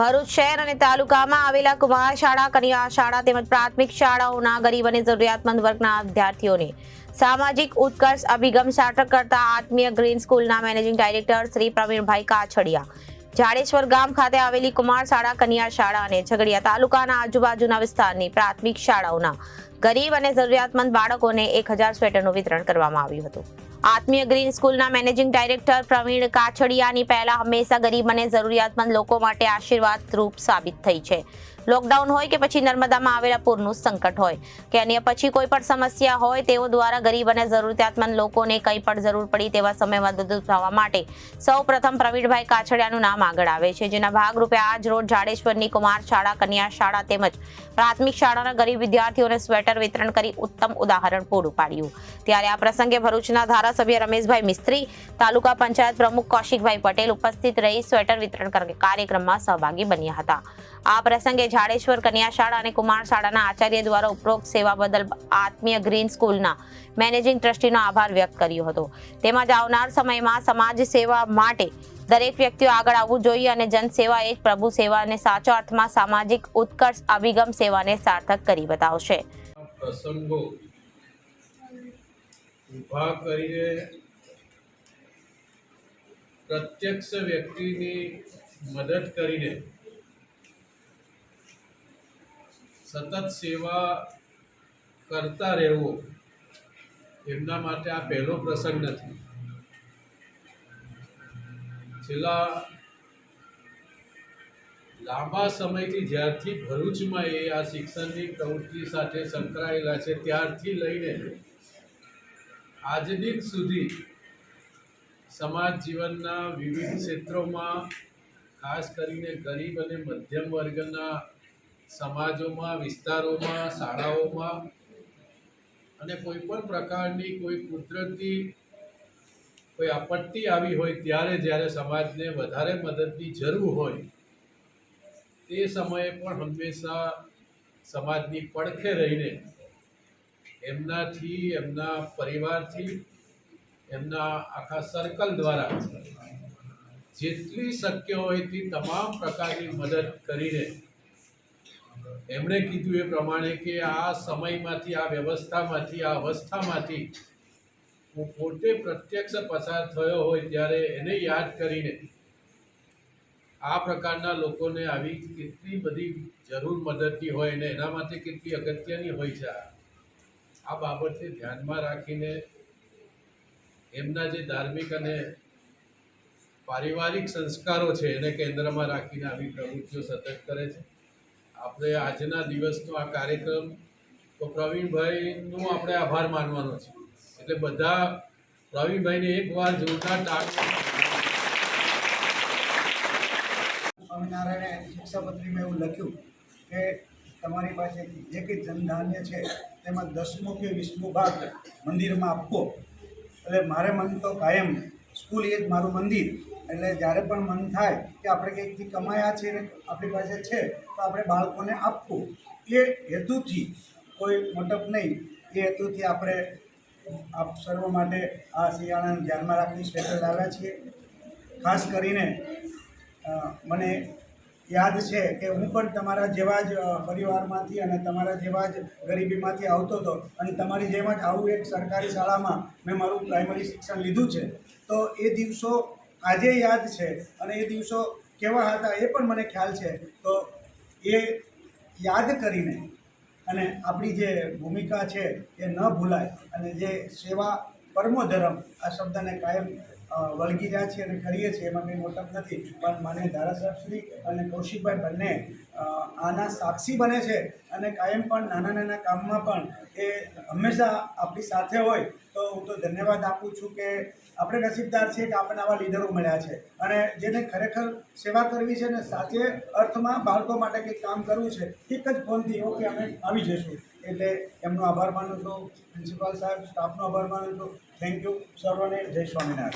ભરૂચ શહેર અને તાલુકામાં આવેલા કુમાર શાળા, કન્યા શાળા તેમજ પ્રાથમિક શાળાઓના ગરીબ અને જરૂરિયાતમંદ વર્ગના વિદ્યાર્થીઓને સામાજિક ઉત્કર્ષ અભિગમ સાર્થક કરતા આત્મીય ગ્રીન સ્કૂલના મેનેજિંગ ડાયરેક્ટર શ્રી પ્રવીણભાઈ કાછડિયા જાડેશ્વર ગામ ખાતે આવેલી કુમાર શાળા, કન્યા શાળા અને ઝઘડિયા તાલુકાના આજુબાજુના વિસ્તારની પ્રાથમિક શાળાઓના ગરીબ અને જરૂરિયાતમંદ બાળકોને 1000 સ્વેટરનું વિતરણ કરવામાં આવ્યું હતું। આત્મીય ગ્રીન સ્કૂલના મેનેજિંગ ડાયરેક્ટર પ્રવીણ કાછડિયાની પહેલા હંમેશા ગરીબ અને જરૂરિયાતમંદ લોકો માટે આશીર્વાદ રૂપ સાબિત થઈ છે। લોકડાઉન હોય કે પછી નર્મદામાં આવેલા પૂરનું સંકટ હોય કે અન્ય પછી કોઈ પણ સમસ્યા હોય, તેઓ દ્વારા ગરીબ અને જરૂરિયાતમંદ લોકોને કંઈ પણ જરૂર પડી તેવા સમયમાં મદદ થવા માટે સૌ પ્રથમ પ્રવીણભાઈ કાછડિયાનું નામ આગળ આવે છે, જેના ભાગરૂપે આજ રોજ જાડેશ્વરની કુમાર શાળા, કન્યા શાળા તેમજ પ્રાથમિક શાળાના ગરીબ વિદ્યાર્થીઓને સ્વેટર વિતરણ કરી ઉત્તમ ઉદાહરણ પૂરું પાડ્યું। ત્યારે આ પ્રસંગે ભરૂચના ધારાસભ્ય રમેશભાઈ મિસ્ત્રી, તાલુકા પંચાયત પ્રમુખ કૌશિકભાઈ પટેલ ઉપસ્થિત રહી સ્વેટર વિતરણ કાર્યક્રમમાં સહભાગી બન્યા હતા। આ પ્રસંગે જાડેશ્વર કન્યા શાળા અને કુમાર શાળાના આચાર્ય દ્વારા ઉપરોક્ત સેવા બદલ આત્મીય ગ્રીન સ્કૂલના મેનેજિંગ ટ્રસ્ટીનો આભાર વ્યક્ત કર્યો હતો। તેમજ આવનાર સમયમાં સમાજ સેવા માટે દરેક વ્યક્તિઓ આગળ આવવું જોઈએ અને જનસેવા એ જ પ્રભુ સેવા અને સાચા અર્થમાં સામાજિક ઉત્કર્ષ અભિગમ સેવાને સાર્થક કરી બતાવશે। પ્રસંગો ઊભા કરીને પ્રત્યક્ષ વ્યક્તિની મદદ કરીને સતત સેવા કરતા રહેવું, એમના માટે આ પહેલો પ્રસંગ નથી। છેલ્લા લાંબા સમયથી જ્યારથી ભરૂચમાં એ આ શિક્ષણની પ્રવૃત્તિ સાથે સંકળાયેલા છે, ત્યારથી લઈને આજ દિન સુધી સમાજ જીવનના વિવિધ ક્ષેત્રોમાં, ખાસ કરીને ગરીબ અને મધ્યમ વર્ગના સમાજોમાં, વિસ્તારોમાં, શાળાઓમાં અને કોઈ પણ પ્રકારની કોઈ કુદરતી કોઈ આપત્તિ આવી હોય ત્યારે જ્યારે સમાજને વધારે મદદની જરૂર હોય તે સમયે પણ હંમેશા સમાજની પડખે રહીને એમનાથી, એમના પરિવારથી, એમના આખા સર્કલ દ્વારા જેટલી શક્ય હોય તે તમામ પ્રકારની મદદ કરીને એમણે કીધું એ પ્રમાણે કે આ સમયમાંથી, આ વ્યવસ્થામાંથી, આ અવસ્થામાંથી હું પોતે પ્રત્યક્ષ પસાર થયો હોય ત્યારે એને યાદ કરીને આ પ્રકારના લોકોને આવી કેટલી બધી જરૂર મદદની હોય અને એના માટે કેટલી અગત્યની હોય છે, આ બાબતને ધ્યાનમાં રાખીને એમના જે ધાર્મિક અને પારિવારિક સંસ્કારો છે એને કેન્દ્રમાં રાખીને આવી પ્રવૃત્તિઓ સતત કરે છે। આપણે આજના દિવસનો આ કાર્યક્રમ તો પ્રવીણભાઈનો આપણે આભાર માનવાનો છે, એટલે બધા પ્રવીણભાઈને એકવાર જોરદાર સ્વામિનારાયણે શિક્ષાપત્રીમાં એવું લખ્યું કે તમારી પાસે જે કંઈ ધનધાન્ય છે તેમાં 10મો કે 20મો ભાગ મંદિરમાં આપવો। એટલે મારે મન તો કાયમ સ્કૂલ એ જ મારું મંદિર, એટલે જ્યારે પણ મન થાય કે આપણે કંઈકથી કમાયા છે ને આપણી પાસે છે તો આપણે બાળકોને આપવું, એ હેતુથી, કોઈ મોટપ નહીં, એ હેતુથી આપણે આપ સર્વ માટે આ શિયાળાને ધ્યાનમાં રાખી સ્વેટર લાવ્યા છીએ। ખાસ કરીને મને યાદ છે કે હું પણ તમારા જેવા જ પરિવારમાંથી અને તમારા જેવા જ ગરીબીમાંથી આવતો હતો અને તમારી જેમ જ આવું એક સરકારી શાળામાં મેં મારું પ્રાઇમરી શિક્ષણ લીધું છે। તો એ દિવસો આજે યાદ છે અને એ દિવસો કેવા હતા એ પણ મને ખ્યાલ છે। તો એ યાદ કરીને અને આપણી જે ભૂમિકા છે એ ન ભૂલાય અને જે સેવા પરમો ધર્મ આ શબ્દને કાયમ વળગી રહ્યા છીએ અને કરીએ છીએ, એમાં કંઈ મોટપ નથી। પણ માન્ય ધારાસભ્યશ્રી અને કૌશિકભાઈ બંને આના સાક્ષી બને છે અને કાયમ પણ નાના નાના કામમાં પણ એ હંમેશા આપણી સાથે હોય। તો હું તો ધન્યવાદ આપું છું કે આપણે નસીબદાર છીએ કે આપણને આવા લીડરો મળ્યા છે અને જેને ખરેખર સેવા કરવી છે ને સાચે અર્થમાં બાળકો માટે કંઈક કામ કરવું છે, એક જ ફોનથી ઓકે અમે આવી જઈશું। એટલે એમનો આભાર માનું છું, પ્રિન્સિપાલ સાહેબ, સ્ટાફનો આભાર માનું છું। થેન્ક યુ સર્વને, જય સ્વામિનારાયણ।